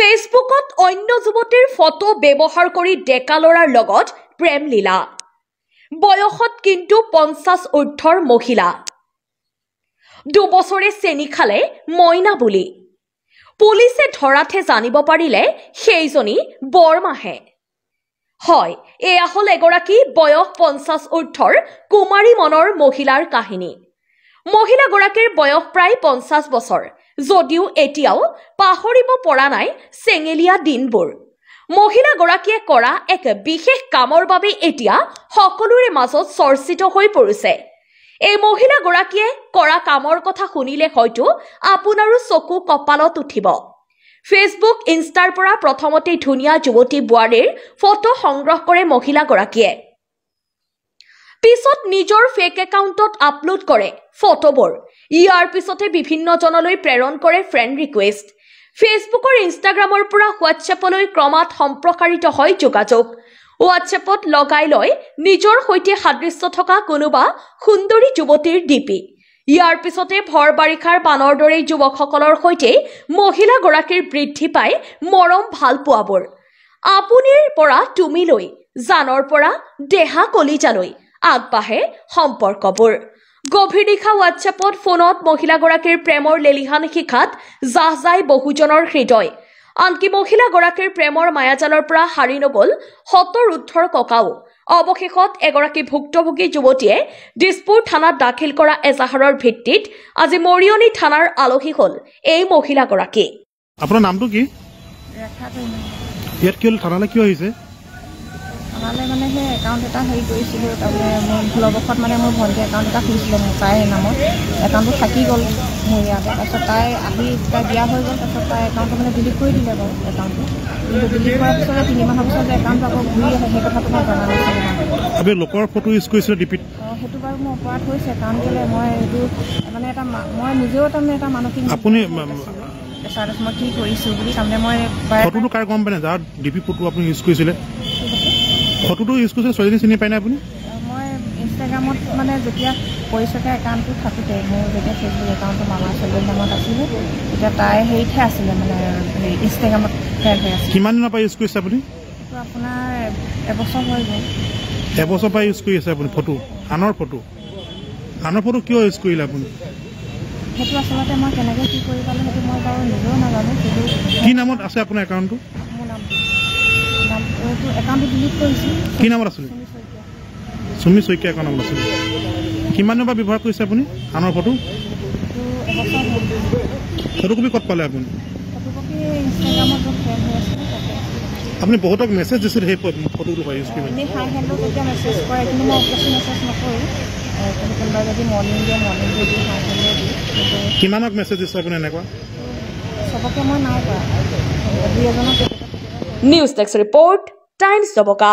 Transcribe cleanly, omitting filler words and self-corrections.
ফেসবুকত অন্য যুৱতীৰ ফটো ব্যৱহাৰ কৰি ডেকা ল'ৰাৰ লগত প্ৰেম লীলা বয়সত কিন্তু 50 ঊৰ্ধৰ মহিলা 2 বছৰে চেনি খালে মইনা বুলি পুলিচে ধৰাতে জানিব পাৰিলে সেইজনী বৰমাহে হয় এয়া হল এগৰাকী বয়স 50 ঊৰ্ধৰ কুমাৰী মনৰ মহিলাৰ কাহিনী মহিলা গৰাকীৰ বয়স প্ৰায় 50 বছৰ যদিও এতিয়াও পাহৰিব পৰা নাই চেঙেলিয়া দিনবোৰ মহিলা গৰাকীয়ে কৰা এক বিশেষ কামৰ বাবে এতিয়া সকলোৰে মাজত চৰ্চিত হৈ পৰিছে এই মহিলা গৰাকীয়ে কৰা কামৰ কথা শুনিলে হয়তো আপোনাৰো চকু কপালত উঠিব ফেসবুক ইনষ্টাৰ পৰা প্ৰথমতে ধুনিয়া যুৱতী বুৱাৰীৰ ফটো সংগ্ৰহ কৰে মহিলা গৰাকীয়ে পিছত নিজৰ ফেক একাউণ্টত আপলোড কৰে ফটোবোৰ ইয়াৰ পিছতে বিভিন্ন জনলৈ প্ৰেৰণ কৰে ফ্ৰেণ্ড ৰিকুৱেষ্ট ফেসবুকৰ ইনষ্টাগ্ৰামৰ পৰা হোৱাটছএপলৈ ক্ৰমাৎ সম্প্ৰসাৰিত হয় যোগাযোগ হোৱাটছএপত লগাই লয় নিজৰ সৈতে সাদৃশ্য থকা কোনোবা সুন্দৰী যুৱতীৰ ডিপি ইয়াৰ পিছতে ভৰ বাৰিষাৰ বানৰ দৰে যুৱকসকলৰ সৈতে মহিলা গৰাকীৰ বৃদ্ধি পায় মৰম ভাল পোৱাবোৰ আপুনিৰ পৰা তুমিলৈ জানৰ পৰা দেহা কলিজালৈ আগবাঢ়ে সম্পৰ্কবোৰ গভীৰ নিশা হোৱাটছএপত ফোনত মহিলা গৰাকীৰ প্ৰেমৰ লেলিহান শিখাত জাহ যায় বহুজনৰ হৃদয় আনকি মহিলা গৰাকীৰ প্ৰেমৰ মায়াজালৰ পৰা হাৰি নগল 70 ঊৰ্ধৰ ককাও অৱশেষত এগৰাকী ভুক্তভোগী যুৱতীয়ে দিছপুৰ থানাত দাখিল কৰা এজাহাৰৰ ভিত্তিত আজি মৰিয়নি থানাৰ আলহী হল এই মহিলা গৰাকী আপোনাৰ নামটো কি ৰেখা কইনা ইয়াত কি থানালে কি হৈছে আমালে মানে হে একাউণ্ট এটা হেৰি কৰিছিলো তাৰমানে মোৰ ভুলবশত মানে মোৰ ভণ্টি একাউণ্ট এটা খুলিছিলে মোৰ তাইৰ নামত একাউণ্টটো থাকি গ'ল মোৰ ইয়াতে তাৰপিছত তাই আহি তাই বিয়া হৈ গ'ল তাৰপিছত তাই একাউণ্টটো মানে ডিলিট কৰি দিলে বাৰু একাউণ্টটো কিন্তু ডিলিট কৰাৰ পিছতে 3 মাহৰ পিছত একাউণ্টটো আকৌ ঘূৰি আহে সেই কথাটো মই জনা নাছিলোঁ আপুনি লোকৰ ফটো ইউজ কৰিছিলে ডিপিত সেইটো বাৰু মোৰ অপৰাধ হৈছে কাৰণ কেলে মই এইটো মানে এটা মই নিজেও তাৰমানে এটা মানসিক আপুনি প্ৰেছাৰত মই কি কৰিছোঁ বুলি তাৰমানে মই ফটোটো কাৰ গম পাই নাই যাৰ ডিপি ফটো আপুনি ইউজ কৰিছিলে ফটোটো ইউজ কৰিছিলে ছোৱালীজনী চিনি পাই নাই আপুনি মই ইনষ্টাগ্ৰামত মানে যেতিয়া পৰিচয় একাউণ্টটো থাকোঁতে মোৰ যেতিয়া ফেচবুক একাউণ্টটো মামাৰ ছোৱালীৰ নামত আছিলে তেতিয়া তাই হেৰিতহে আছিলে মানে ইনষ্টাগ্ৰামত ফ্ৰেণ্ড হৈ আছিলে কিমান দিনৰ পৰা ইউজ কৰিছে আপুনি এইটো আপোনাৰ এবছৰ হৈ গ'ল এবছৰ পৰা ইউজ কৰি আছে আপুনি ফটো আনৰ ফটো কিয় ইউজ কৰিলে আপুনি সেইটো আচলতে মই কেনেকৈ কি কৰি পালোঁ সেইটো মই বাৰু নিজেও নাজানো কিন্তু কি নামত আছে আপোনাৰ একাউণ্টটো মোৰ নামটো এইটো একাউণ্টটো ডিলিট কৰিছোঁ কি নামত আছিলে চুমি শইকীয়া একাউণ্ট নামত আছিলে কিমান দিনৰ পৰা ব্যৱহাৰ কৰিছে আপুনি আনৰ ফটো এইটো এবছৰ হ'ল ফটোকপি ক'ত পালে আপুনি ফটোকপি ইনষ্টাগ্ৰামত য'ত ফ্ৰেণ্ড হৈ আছিলে আপুনি বহুতক মেছেজ দিছিল সেই ফটোটো পাই ইউজ কৰি এনেই হাই হেল্ল' তেতিয়া মেছেজ কৰে কিন্তু মই অৱশ্যে মেছেজ নকৰোঁ কোনোবাই যদি মৰ্ণিং দিয়ে হাই হেল্ল' দিয়ে কিমানক মেছেজ দিছে আপুনি এনেকুৱা চবকে মই নাই কৰা দুই এজনক নিউজ ডেস্ক ৰিপৰ্ট টাইমছ দবকা